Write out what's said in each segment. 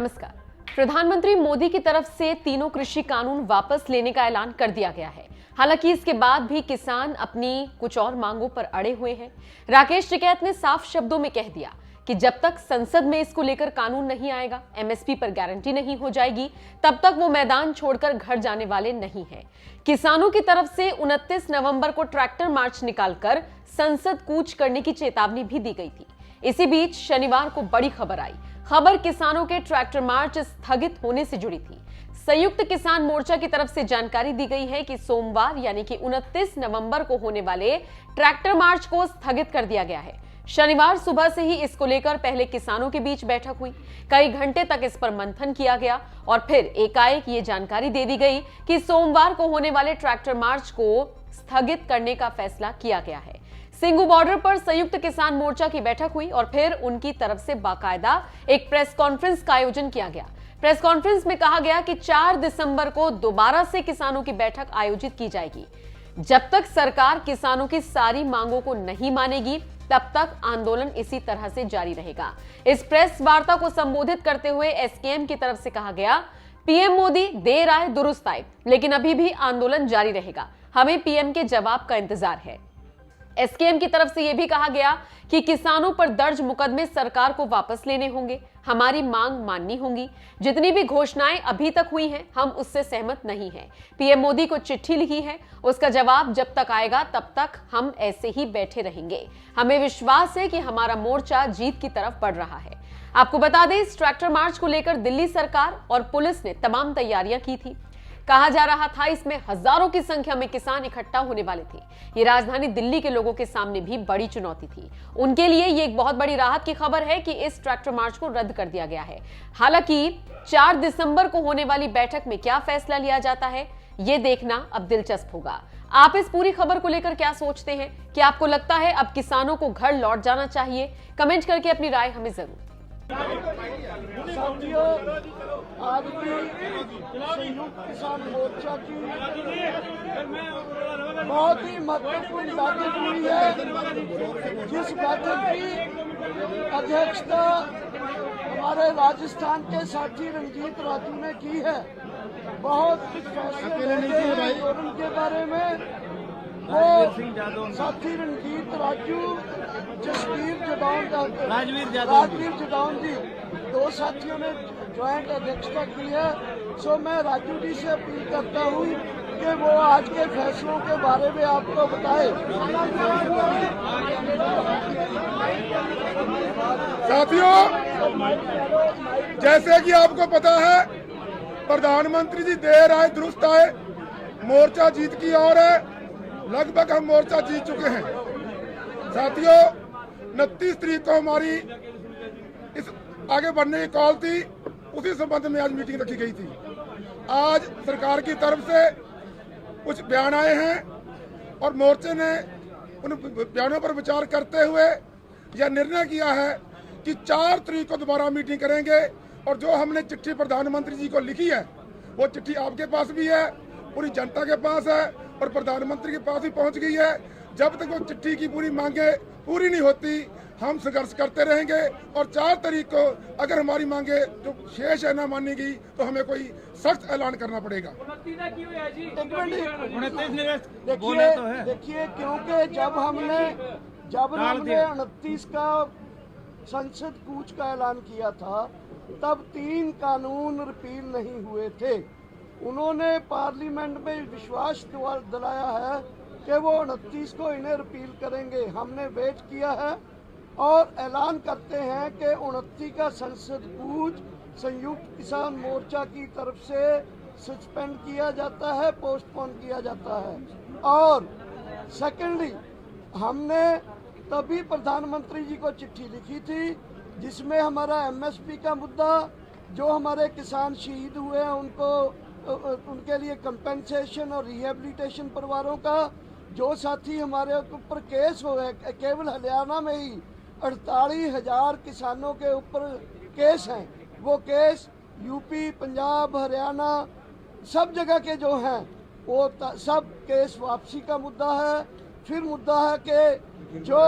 नमस्कार। प्रधानमंत्री मोदी की तरफ से तीनों कृषि कानून वापस लेने का ऐलान कर दिया गया है। हालांकि इसके बाद भी किसान अपनी कुछ और मांगों पर अड़े हुए हैं। राकेश टिकैत ने साफ शब्दों में कह दिया कि जब तक संसद में इसको लेकर कानून नहीं आएगा, एमएसपी पर गारंटी नहीं हो जाएगी, तब तक वो मैदान छोड़कर घर जाने वाले नहीं हैं। किसानों की तरफ से 29 नवंबर को ट्रैक्टर मार्च निकालकर संसद कूच करने की चेतावनी भी दी गई थी। इसी बीच शनिवार को बड़ी खबर आई। खबर किसानों के ट्रैक्टर मार्च स्थगित होने से जुड़ी थी। संयुक्त किसान मोर्चा की तरफ से जानकारी दी गई है कि सोमवार यानी कि 29 नवंबर को होने वाले ट्रैक्टर मार्च को स्थगित कर दिया गया है। शनिवार सुबह से ही इसको लेकर पहले किसानों के बीच बैठक हुई। कई घंटे तक इस पर मंथन किया गया और फिर एकाएक ये जानकारी दे दी गई कि सोमवार को होने वाले ट्रैक्टर मार्च को स्थगित करने का फैसला किया गया है। सिंगू बॉर्डर पर संयुक्त किसान मोर्चा की बैठक हुई और फिर उनकी तरफ से बाकायदा एक प्रेस कॉन्फ्रेंस का आयोजन किया गया। प्रेस कॉन्फ्रेंस में कहा गया कि 4 दिसंबर को दोबारा से किसानों की बैठक आयोजित की जाएगी। जब तक सरकार किसानों की सारी मांगों को नहीं मानेगी, तब तक आंदोलन इसी तरह से जारी रहेगा। इस प्रेस वार्ता को संबोधित करते हुए एसकेएम की तरफ से कहा गया, पीएम मोदी देर आए दुरुस्त आए, लेकिन अभी भी आंदोलन जारी रहेगा। हमें पीएम के जवाब का इंतजार है। एसकेएम की तरफ से यह भी कहा गया कि किसानों पर दर्ज मुकदमे सरकार को वापस लेने होंगे, हमारी मांग माननी होगी। जितनी भी घोषणाएं अभी तक हुई हैं, हम उससे सहमत नहीं हैं। पीएम मोदी को चिट्ठी लिखी है, उसका जवाब जब तक आएगा तब तक हम ऐसे ही बैठे रहेंगे। हमें विश्वास है कि हमारा मोर्चा जीत की तरफ बढ़ रहा है। आपको बता दें, इस ट्रैक्टर मार्च को लेकर दिल्ली सरकार और पुलिस ने तमाम तैयारियां की थी। कहा जा रहा था इसमें हजारों की संख्या में किसान इकट्ठा होने वाले थे। ये राजधानी दिल्ली के लोगों के सामने भी बड़ी चुनौती थी। उनके लिए ये एक बहुत बड़ी राहत की खबर है कि इस ट्रैक्टर मार्च को रद्द कर दिया गया है। हालांकि 4 दिसंबर को होने वाली बैठक में क्या फैसला लिया जाता है, ये देखना अब दिलचस्प होगा। आप इस पूरी खबर को लेकर क्या सोचते हैं? क्या आपको लगता है अब किसानों को घर लौट जाना चाहिए? कमेंट करके अपनी राय हमें जरूर। साथियों, आज की संयुक्त किसान मोर्चा की बहुत ही महत्वपूर्ण बैठक हुई है, जिस बैठक की अध्यक्षता हमारे राजस्थान के साथी रंजीत राजू ने की है। बहुत कुछ फैसले लेते हैं और उनके बारे में वो साथी रंजीत राजू, राजवीर जदौन जी, 2 साथियों ने ज्वाइंट अध्यक्षता की है। सो मैं राजू जी से अपील करता हूँ कि वो आज के फैसलों के बारे में आपको बताए। साथियों, जैसे कि आपको पता है, प्रधानमंत्री जी देर आए दुरुस्त आए, मोर्चा जीत की ओर है। लगभग हम मोर्चा जीत चुके हैं। साथियों, 29 तारीख को हमारी इस आगे बढ़ने की कॉल थी, उसी संबंध में आज मीटिंग रखी गई थी। आज सरकार की तरफ से कुछ बयान आए हैं और मोर्चे ने उन बयानों पर विचार करते हुए यह निर्णय किया है कि 4 तारीख को दोबारा मीटिंग करेंगे। और जो हमने चिट्ठी प्रधानमंत्री जी को लिखी है, वो चिट्ठी आपके पास भी है, पूरी जनता के पास है और प्रधानमंत्री के पास भी पहुंच गई है। जब तक वो चिट्ठी की पूरी मांगे पूरी नहीं होती, हम संघर्ष करते रहेंगे। और 4 तारीख को अगर हमारी मांगे जो शेष है ना मानी गई, तो हमें कोई सख्त ऐलान करना पड़ेगा। देखिए, क्योंकि जब हमने 29 का संसद कूच का ऐलान किया था, तब 3 कानून रिपील नहीं हुए थे। उन्होंने पार्लियामेंट में विश्वास दिलाया है कि वो 29 को इन्हें रिपील करेंगे। हमने वेट किया है और ऐलान करते हैं कि 29 का संसद कूच संयुक्त किसान मोर्चा की तरफ से सस्पेंड किया जाता है, पोस्टपोन किया जाता है। और सेकेंडली, हमने तभी प्रधानमंत्री जी को चिट्ठी लिखी थी जिसमें हमारा एमएसपी का मुद्दा, जो हमारे किसान शहीद हुए हैं उनके लिए कंपेंसेशन और रिहेबिलिटेशन परिवारों का, जो साथी हमारे ऊपर केस हुए, केवल हरियाणा में ही 48,000 किसानों के ऊपर केस हैं, वो केस यूपी, पंजाब, हरियाणा सब जगह के जो हैं, वो सब केस वापसी का मुद्दा है। फिर मुद्दा है कि जो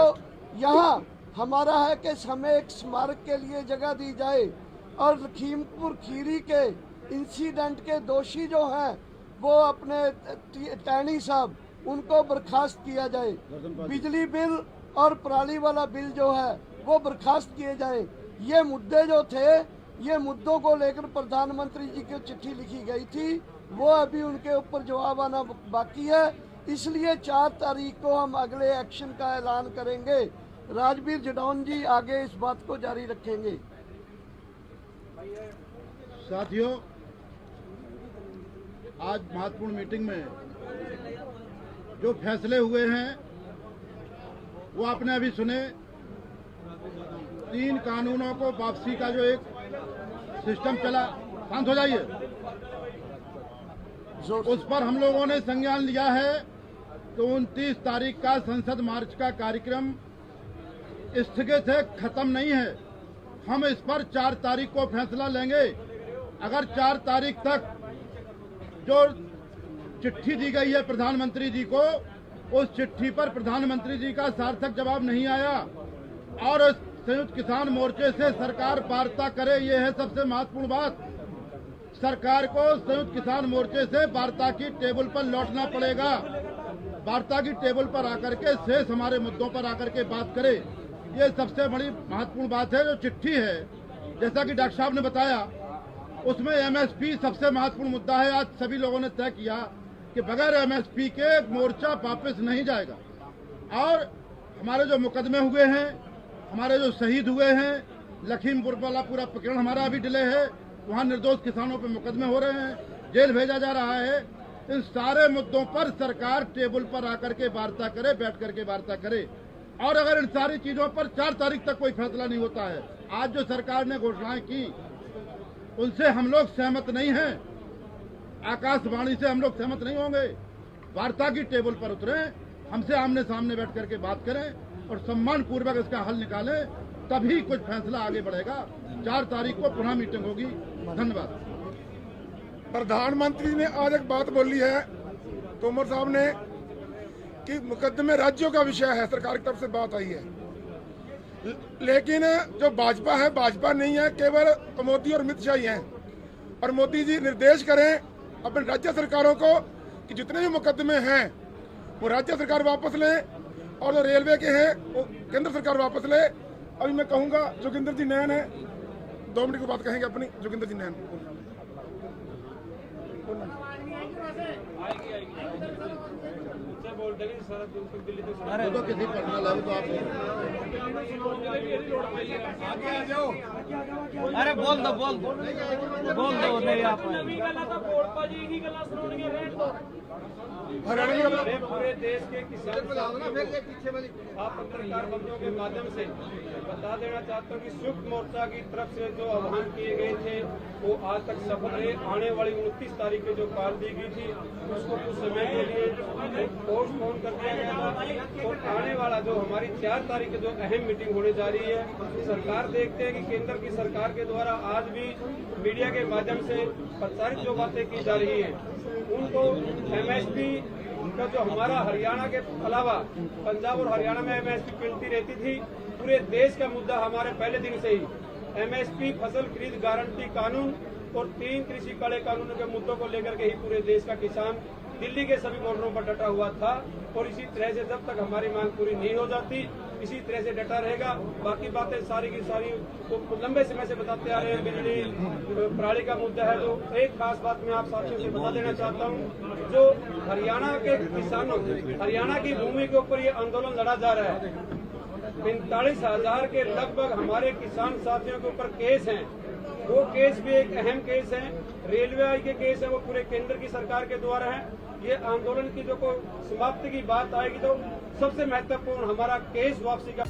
यहाँ हमारा है कि हमें एक स्मारक के लिए जगह दी जाए। और लखीमपुर खीरी के इंसिडेंट के दोषी जो हैं वो अपने टैनी साहब, उनको बर्खास्त किया जाए। बिजली बिल और पराली वाला बिल जो है वो बर्खास्त किए जाए। ये मुद्दे जो थे, ये मुद्दों को लेकर प्रधानमंत्री जी को चिट्ठी लिखी गई थी, वो अभी उनके ऊपर जवाब आना बाकी है। इसलिए 4 तारीख को हम अगले एक्शन का ऐलान करेंगे। राजवीर जडौन जी आगे इस बात को जारी रखेंगे। साथियों, आज महत्वपूर्ण मीटिंग में जो फैसले हुए हैं वो आपने अभी सुने। 3 कानूनों को वापसी का जो एक सिस्टम चला, शांत हो जाइए, उस पर हम लोगों ने संज्ञान लिया है कि 29 तारीख का संसद मार्च का कार्यक्रम स्थगित है, खत्म नहीं है। हम इस पर 4 तारीख को फैसला लेंगे। अगर 4 तारीख तक जो चिट्ठी दी गई है प्रधानमंत्री जी को, उस चिट्ठी पर प्रधानमंत्री जी का सार्थक जवाब नहीं आया और संयुक्त किसान मोर्चे से सरकार वार्ता करे, ये है सबसे महत्वपूर्ण बात। सरकार को संयुक्त किसान मोर्चे से वार्ता की टेबल पर लौटना पड़ेगा। वार्ता की टेबल पर आकर के शेष हमारे मुद्दों पर आकर के बात करे, ये सबसे बड़ी महत्वपूर्ण बात है। जो चिट्ठी है, जैसा कि डॉक्टर साहब ने बताया, उसमें एमएसपी सबसे महत्वपूर्ण मुद्दा है। आज सभी लोगों ने तय किया कि बगैर एमएसपी के मोर्चा वापस नहीं जाएगा। और हमारे जो मुकदमे हुए हैं, हमारे जो शहीद हुए हैं, लखीमपुर वाला पूरा प्रकरण हमारा अभी डिले है, वहाँ निर्दोष किसानों पर मुकदमे हो रहे हैं, जेल भेजा जा रहा है। इन सारे मुद्दों पर सरकार टेबल पर आकर के वार्ता करे, बैठ करके वार्ता करे। और अगर इन सारी चीजों पर 4 तारीख तक कोई फैसला नहीं होता है, आज जो सरकार ने घोषणाएं की उनसे हम लोग सहमत नहीं हैं, आकाशवाणी से हम लोग सहमत नहीं होंगे। वार्ता की टेबल पर उतरे, हमसे आमने सामने बैठ करके बात करें और सम्मान पूर्वक इसका हल निकालें, तभी कुछ फैसला आगे बढ़ेगा। 4 तारीख को पुनः मीटिंग होगी। धन्यवाद। प्रधानमंत्री ने आज एक बात बोली है, तोमर साहब ने, कि मुकदमे राज्यों का विषय है, सरकार की तरफ से बात आई है। लेकिन जो भाजपा है, भाजपा नहीं है, केवल मोदी और अमित शाह ही हैं। और मोदी जी निर्देश करें अपने राज्य सरकारों को कि जितने भी मुकदमे हैं वो राज्य सरकार वापस ले, और जो रेलवे के हैं वो केंद्र सरकार वापस ले। अभी मैं कहूँगा जोगिंदर जी नैन है, 2 मिनट की बात कहेंगे अपनी। जोगिंदर जी नैन तो किसी पर्सनल है तो आप अरे बोल दो नहीं आप हरियाणा पूरे देश के किसान आप पत्रकार बंधुओं के माध्यम से बता देना चाहता हूँ कि संयुक्त मोर्चा की तरफ से जो आह्वान किए गए थे वो आज तक सफल रहे। आने वाली 29 तारीख को जो कॉल दी गई थी उसको कुछ समय के लिए पोस्टपोन कर दिया गया था। और आने वाला जो हमारी 4 तारीख की जो अहम मीटिंग होने जा रही है, सरकार देखते हैं कि केंद्र की सरकार के द्वारा आज भी मीडिया के माध्यम से प्रचारित जो बातें की जा रही है, उनको एमएसपी का जो हमारा हरियाणा के अलावा पंजाब और हरियाणा में एमएसपी मिलती रहती थी, पूरे देश का मुद्दा हमारे पहले दिन से ही एमएसपी, फसल खरीद गारंटी कानून और 3 कृषि काले कानूनों के मुद्दों को लेकर के ही पूरे देश का किसान दिल्ली के सभी बॉर्डरों पर डटा हुआ था। और इसी तरह से जब तक हमारी मांग पूरी नहीं हो जाती, इसी तरह से डटा रहेगा। बाकी बातें सारी की सारी तो लंबे समय से बताते आ रहे हैं। बिजली प्रणाली का मुद्दा है, तो एक खास बात मैं आप साथियों से बता देना चाहता हूँ, जो हरियाणा के किसानों, हरियाणा की भूमि के ऊपर ये आंदोलन लड़ा जा रहा है, 45,000 के लगभग हमारे किसान साथियों के ऊपर केस हैं। वो केस भी एक अहम केस है, रेलवे के केस है, वो पूरे केंद्र की सरकार के द्वारा है। ये आंदोलन की जो समाप्ति की बात आएगी तो सबसे महत्वपूर्ण हमारा केस वापसी का